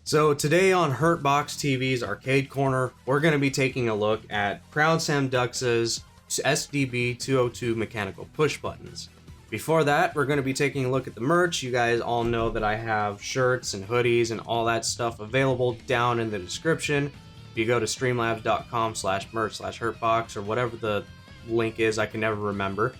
So today on HurtboxTV's Arcade Corner, we're going to be taking a look at Crown Samdux's SDB202 mechanical push buttons. Before that, we're going to be taking a look at the merch. You guys all know that I have shirts and hoodies and all that stuff available down in the description. If you go to streamlabs.com/merch/hurtbox or whatever the link is, I can never remember.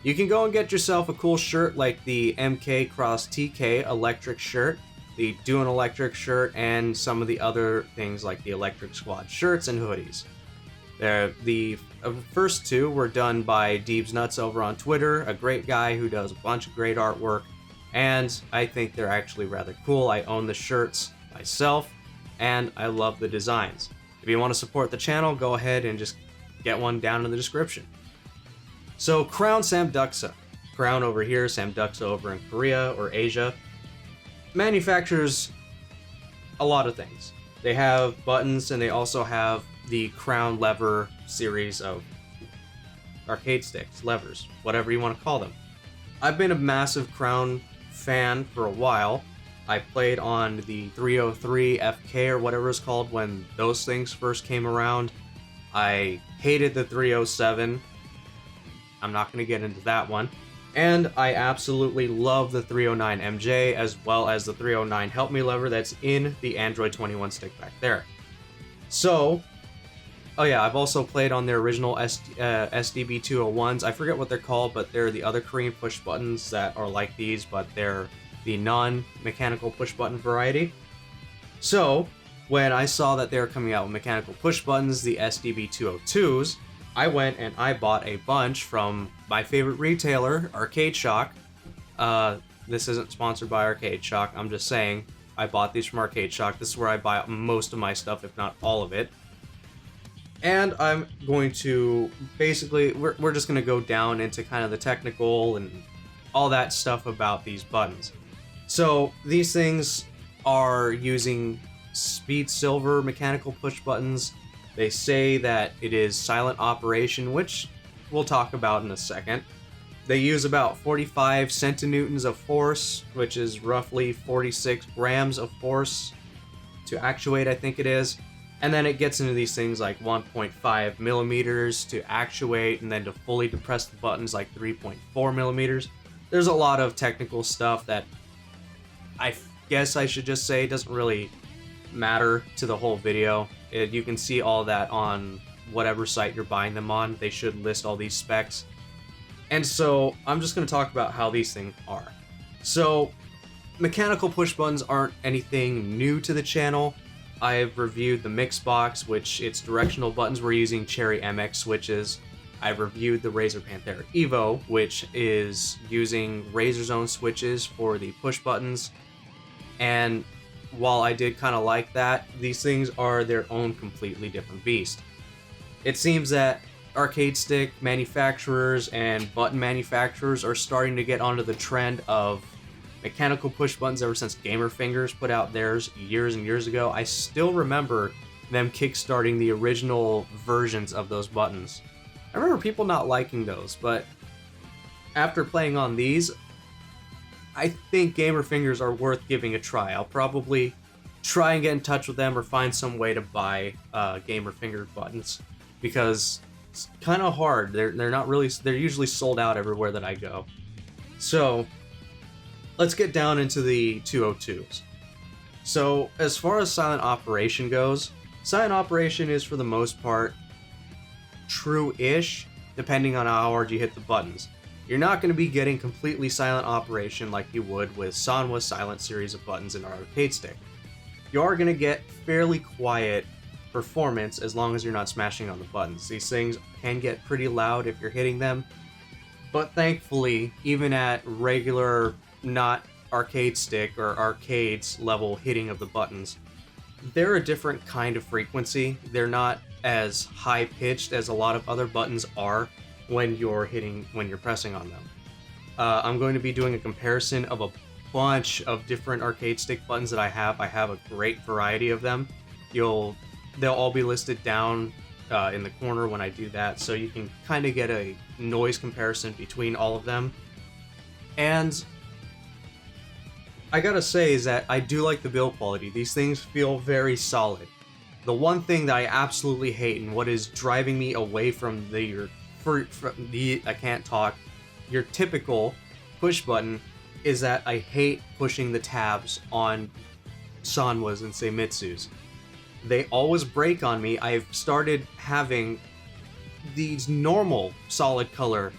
You can go and get yourself a cool shirt like the MK Cross TK electric shirt, the Doing Electric shirt, and some of the other things like the Electric Squad shirts and hoodies. The first two were done by Deeb's Nuts over on Twitter, a great guy who does a bunch of great artwork, and I think they're actually rather cool. I own the shirts myself, and I love the designs. If you want to support the channel, go ahead and just get one down in the description. So Crown Samduxa, Crown over here, Samduxa over in Korea or Asia, manufactures a lot of things. They have buttons, and they also have the Crown lever series of arcade sticks, levers, whatever you want to call them. I've been a massive Crown fan for a while. I played on the 303 FK or whatever it's called when those things first came around. I hated the 307. I'm not going to get into that one. And I absolutely love the 309 MJ as well as the 309 Help Me lever that's in the Android 21 stick back there. So, oh yeah, I've also played on their original SDB201s. I forget what they're called, but they're the other Korean push buttons that are like these, but they're the non-mechanical push button variety. So, when I saw that they were coming out with mechanical push buttons, the SDB202s, I went and I bought a bunch from my favorite retailer, Arcade Shock. This isn't sponsored by Arcade Shock, I'm just saying I bought these from Arcade Shock. This is where I buy most of my stuff, if not all of it. And I'm going to, basically, we're just going to go down into kind of the technical and all that stuff about these buttons. So these things are using Speed Silver mechanical push buttons. They say that it is silent operation, which we'll talk about in a second. They use about 45 centinewtons of force, which is roughly 46 grams of force to actuate, I think it is. And then it gets into these things like 1.5 millimeters to actuate, and then to fully depress the buttons like 3.4 millimeters. There's a lot of technical stuff that I guess I should just say doesn't really matter to the whole video. You can see all that on whatever site you're buying them on. They should list all these specs. And so I'm just going to talk about how these things are. So mechanical push buttons aren't anything new to the channel. I've reviewed the Mix box, which its directional buttons were using Cherry MX switches. I've reviewed the Razer Panthera Evo, which is using Razer Zone switches for the push buttons. And while I did kind of like that, these things are their own completely different beast. It seems that arcade stick manufacturers and button manufacturers are starting to get onto the trend of mechanical push buttons ever since Gamer Fingers put out theirs years and years ago. I still remember them kickstarting the original versions of those buttons. I remember people not liking those, but after playing on these, I think Gamer Fingers are worth giving a try. I'll probably try and get in touch with them or find some way to buy Gamer Finger buttons, because it's kind of hard. They're not really, they're usually sold out everywhere that I go. So let's get down into the 202s. So as far as silent operation goes, silent operation is for the most part true-ish, depending on how hard you hit the buttons. You're not going to be getting completely silent operation like you would with Sanwa's silent series of buttons in our arcade stick. You are going to get fairly quiet performance as long as you're not smashing on the buttons. These things can get pretty loud if you're hitting them, but thankfully, even at regular, not arcade stick or arcades level hitting of the buttons, they're a different kind of frequency. They're not as high pitched as a lot of other buttons are when you're pressing on them. I'm going to be doing a comparison of a bunch of different arcade stick buttons that I have. I have a great variety of them. They'll all be listed down in the corner when I do that, so you can kind of get a noise comparison between all of them. And I gotta say is that I do like the build quality. These things feel very solid. The one thing that I absolutely hate and what is driving me away from I can't talk, your typical push button is that I hate pushing the tabs on Sanwas and Seimitsus. They always break on me. I've started having these normal solid color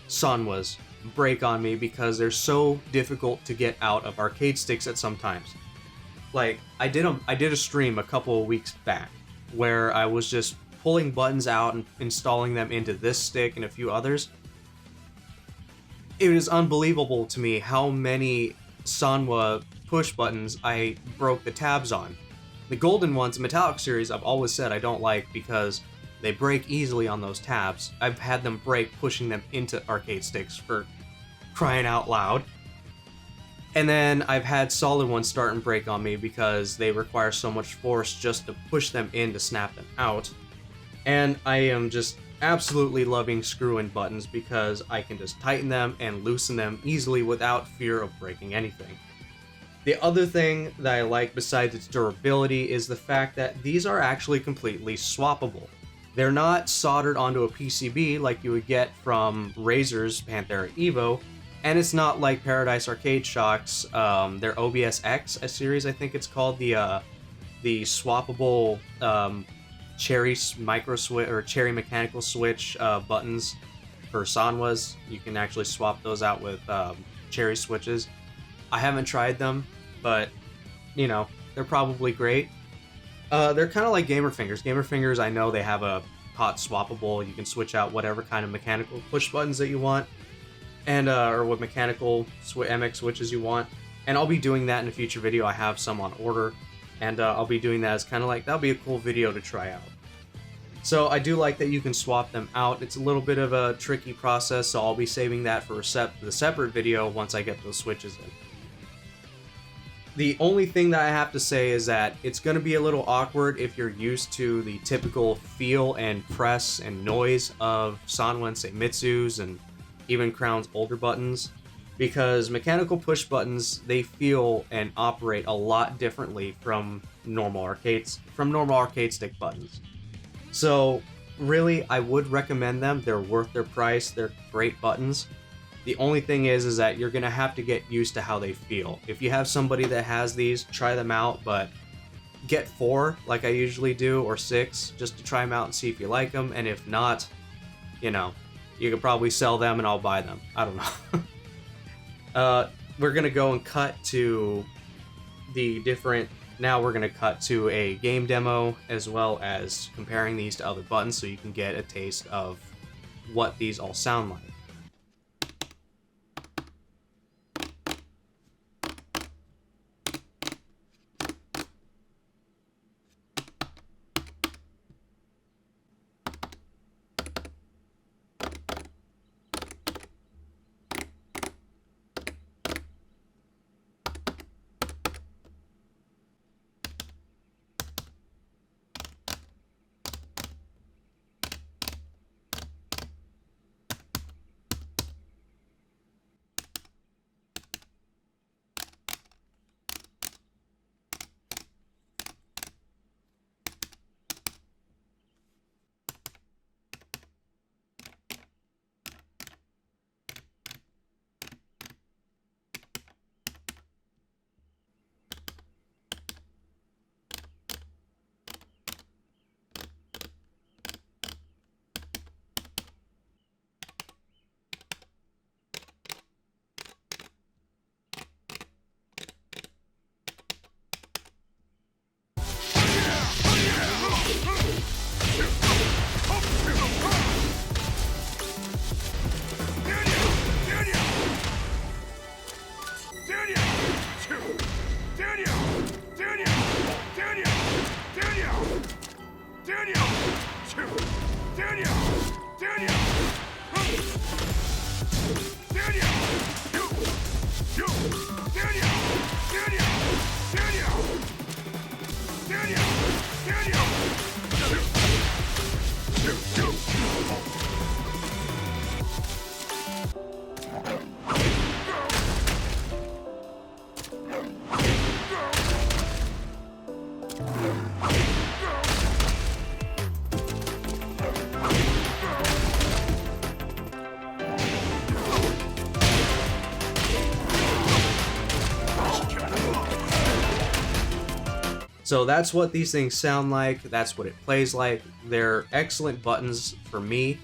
Sanwas break on me because they're so difficult to get out of arcade sticks at sometimes. Like, I did a stream a couple of weeks back where I was just pulling buttons out and installing them into this stick and a few others. It is unbelievable to me how many Sanwa push buttons I broke the tabs on. The golden ones, metallic series, I've always said I don't like because they break easily on those tabs. I've had them break pushing them into arcade sticks, for crying out loud. And then I've had solid ones start and break on me because they require so much force just to push them in to snap them out. And I am just absolutely loving screw-in buttons because I can just tighten them and loosen them easily without fear of breaking anything. The other thing that I like besides its durability is the fact that these are actually completely swappable. They're not soldered onto a PCB like you would get from Razer's Panthera Evo, and it's not like Paradise Arcade Shock's, their OBS-X series, I think it's called, the swappable Cherry micro switch or Cherry mechanical switch buttons for Sanwas. You can actually swap those out with Cherry switches. I haven't tried them, but you know, they're probably great. They're kind of like Gamer Fingers. Gamer Fingers, I know they have a hot swappable. You can switch out whatever kind of mechanical push buttons that you want, and or what mechanical MX switches you want. And I'll be doing that in a future video. I have some on order, and I'll be doing that as kind of like, that'll be a cool video to try out. So I do like that you can swap them out. It's a little bit of a tricky process, so I'll be saving that for the separate video once I get those switches in. The only thing that I have to say is that it's going to be a little awkward if you're used to the typical feel and press and noise of Sanwa and Seimitsu's and even Crown's older buttons, because mechanical push buttons, they feel and operate a lot differently from normal arcade stick buttons. So really, I would recommend them. They're worth their price. They're great buttons. The only thing is that you're gonna have to get used to how they feel. If you have somebody that has these, try them out, but get 4 like I usually do, or 6, just to try them out and see if you like them. And if not, you know, you could probably sell them and I'll buy them. I don't know. We're gonna go and cut to the different. Now we're gonna cut to a game demo as well as comparing these to other buttons, so you can get a taste of what these all sound like. So that's what these things sound like. That's what it plays like. They're excellent buttons for me.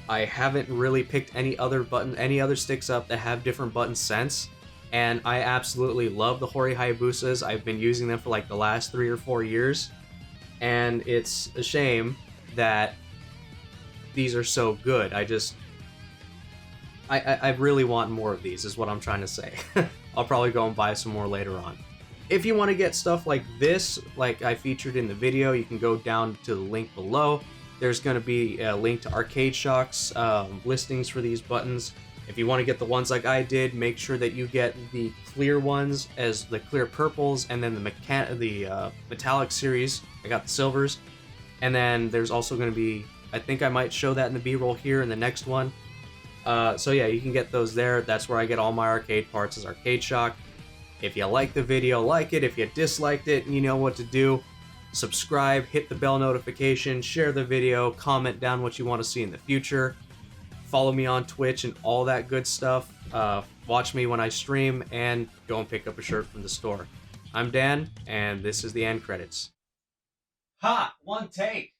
I haven't really picked any other sticks up that have different buttons since. And I absolutely love the Hori Hayabusas. I've been using them for like the last 3 or 4 years. And it's a shame that these are so good. I really want more of these, is what I'm trying to say. I'll probably go and buy some more later on. If you want to get stuff like this, like I featured in the video, you can go down to the link below. There's going to be a link to Arcade Shock's listings for these buttons. If you want to get the ones like I did, make sure that you get the clear ones, as the clear purples, and then the metallic series. I got the silvers. And then there's also going to be, I think I might show that in the B-roll here in the next one. So yeah, you can get those there. That's where I get all my arcade parts, is Arcade Shock. If you like the video, like it. If you disliked it, you know what to do. Subscribe, hit the bell notification, share the video, comment down what you want to see in the future. Follow me on Twitch and all that good stuff. Watch me when I stream, and go and pick up a shirt from the store. I'm Dan, and this is the end credits. Ha! One take!